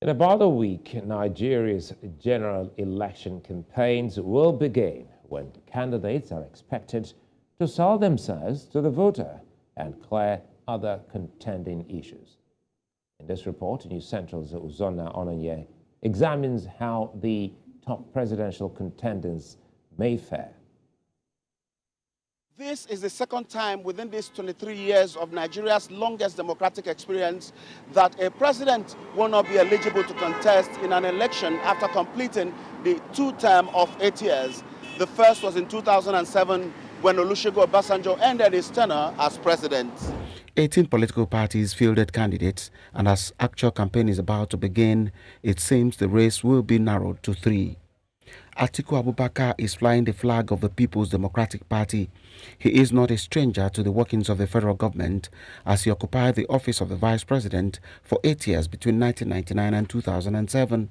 In about a week, Nigeria's general election campaigns will begin when candidates are expected to sell themselves to the voter and clear other contending issues. In this report, News Central's Uzonna Ononye examines how the top presidential contenders may fare. This is the second time within these 23 years of Nigeria's longest democratic experience that a president will not be eligible to contest in an election after completing the two-term of 8 years. The first was in 2007 when Olusegun Obasanjo ended his tenure as president. 18 political parties fielded candidates, and as actual campaign is about to begin, it seems the race will be narrowed to 3. Atiku Abubakar is flying the flag of the People's Democratic Party. He is not a stranger to the workings of the federal government, as he occupied the office of the vice president for 8 years between 1999 and 2007.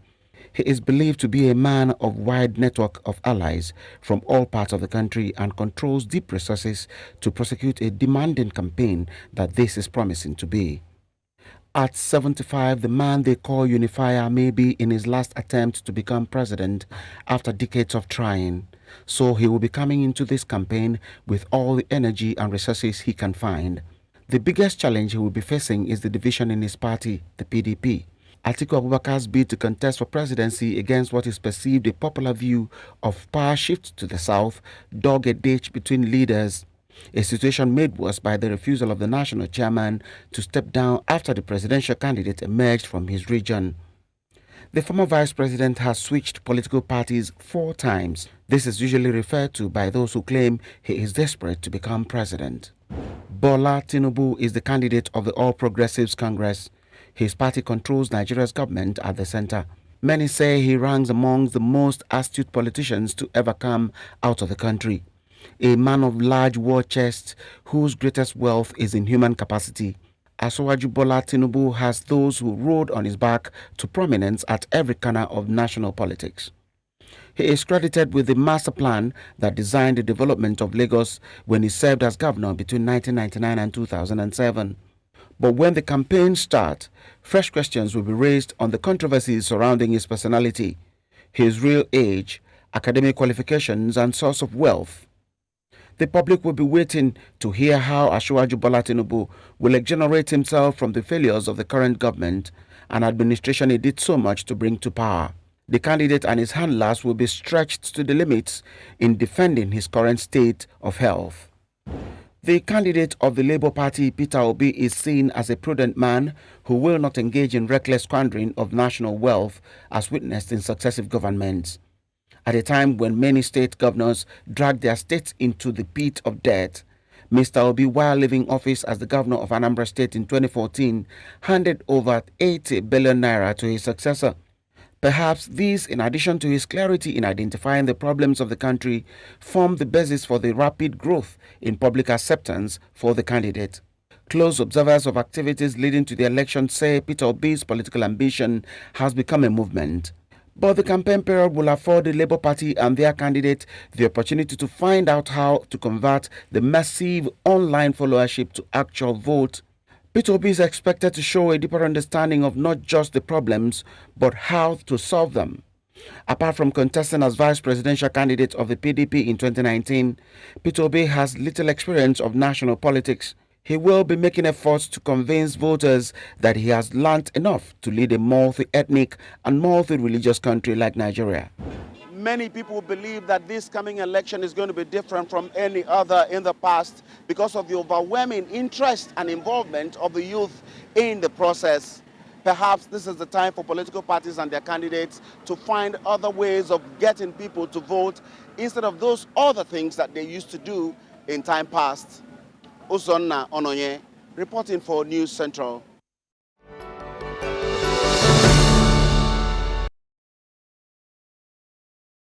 He is believed to be a man of wide network of allies from all parts of the country and controls deep resources to prosecute a demanding campaign that this is promising to be. At 75, the man they call Unifier may be in his last attempt to become president after decades of trying. So he will be coming into this campaign with all the energy and resources he can find. The biggest challenge he will be facing is the division in his party, the PDP. Atiku Abubakar's bid to contest for presidency against what is perceived a popular view of power shift to the south dug a ditch between leaders, a situation made worse by the refusal of the national chairman to step down after the presidential candidate emerged from his region. The former vice president has switched political parties 4 times. This is usually referred to by those who claim he is desperate to become president. Bola Tinubu is the candidate of the All Progressives Congress. His party controls Nigeria's government at the center. Many say he ranks among the most astute politicians to ever come out of the country. A man of large war chest whose greatest wealth is in human capacity. Asiwaju Bola Tinubu has those who rode on his back to prominence at every corner of national politics. He is credited with the master plan that designed the development of Lagos when he served as governor between 1999 and 2007. But when the campaign starts, fresh questions will be raised on the controversies surrounding his personality, his real age, academic qualifications, and source of wealth. The public will be waiting to hear how Asiwaju Bola Tinubu will exonerate himself from the failures of the current government and administration he did so much to bring to power. The candidate and his handlers will be stretched to the limits in defending his current state of health. The candidate of the Labour Party, Peter Obi, is seen as a prudent man who will not engage in reckless squandering of national wealth as witnessed in successive governments. At a time when many state governors drag their states into the pit of debt, Mr. Obi, while leaving office as the governor of Anambra State in 2014, handed over 80 billion naira to his successor. Perhaps these, in addition to his clarity in identifying the problems of the country, form the basis for the rapid growth in public acceptance for the candidate. Close observers of activities leading to the election say Peter Obi's political ambition has become a movement. But the campaign period will afford the Labour Party and their candidate the opportunity to find out how to convert the massive online followership to actual vote. Peter Obi is expected to show a deeper understanding of not just the problems, but how to solve them. Apart from contesting as vice presidential candidate of the PDP in 2019, Peter Obi has little experience of national politics. He will be making efforts to convince voters that he has learnt enough to lead a multi-ethnic and multi-religious country like Nigeria. Many people believe that this coming election is going to be different from any other in the past because of the overwhelming interest and involvement of the youth in the process. Perhaps this is the time for political parties and their candidates to find other ways of getting people to vote instead of those other things that they used to do in time past. Uzonna Ononye, reporting for News Central.